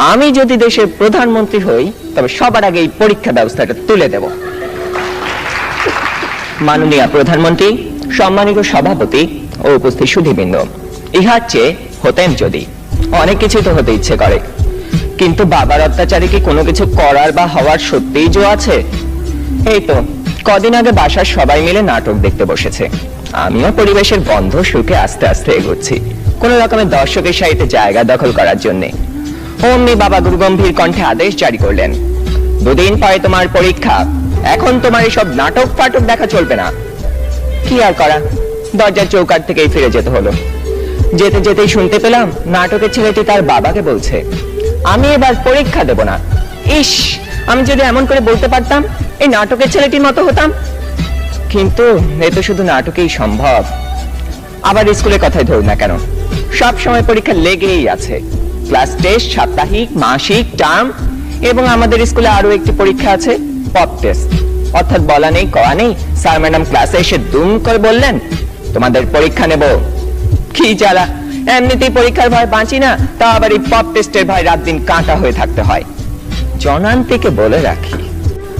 আমি যদি দেশের প্রধানমন্ত্রী হই তবে সবার আগে এই পরীক্ষা ব্যবস্থাটা তুলে দেব। মাননীয় প্রধানমন্ত্রী, সম্মানিত সভাপতি ও উপস্থিত সুধীবৃন্দ, ইহার চেয়ে হতেন যদি অনেক কিছু তো হতে ইচ্ছে করে, কিন্তু বাবার অত্যাচারে কি কোনো কিছু করার বা হওয়ার সত্যিই জো আছে? এই তো কদিন আগে বাসার সবাই মিলে নাটক দেখতে বসেছে, আমিও পরিবেশের গন্ধ শুকে আস্তে আস্তে এগোচ্ছি কোন রকমের দর্শকের সারিতে জায়গা দখল করার জন্য। অমনি বাবা গুরুগম্ভীর কণ্ঠে আদেশ জারি করলেন, দুদিন পরে তোমার পরীক্ষা, এখন তোমার এসব নাটক ফাটক দেখা চলবে না। কি আর করা, দরজার চৌকাঠ থেকেই ফিরে যেতে হলো। যেতে যেতেই শুনতে পেলাম নাটকের ছেলেটি তার বাবাকে বলছে, আমি এবার পরীক্ষা দেব না। ইস, আমি যদি এমন করে বলতে পারতাম, এই নাটকের ছেলেটির মতো হতাম। কিন্তু এ তো শুধু নাটকেই সম্ভব। আবার স্কুলের কথাই ধরুন না কেন, সব সময় পরীক্ষা লেগেই আছে। ক্লাস টেস্ট, সাপ্তাহিক, মাসিক, টার্ম, এবং আমাদের স্কুলে আরো একটি পরীক্ষা আছে, পপ টেস্ট। অর্থাৎ বলা নেই কওয়া নেই, স্যার ম্যাডাম ক্লাসে এসে দুম করে বললেন, তোমাদের পরীক্ষা নেব। কি জ্বালা, এমনিতেই পরীক্ষার ভয় বাঁচি না, তা আবার এই পপ টেস্টের ভয় রাত দিন কাঁটা হয়ে থাকতে হয়। জনান্তিকে বলে রাখি,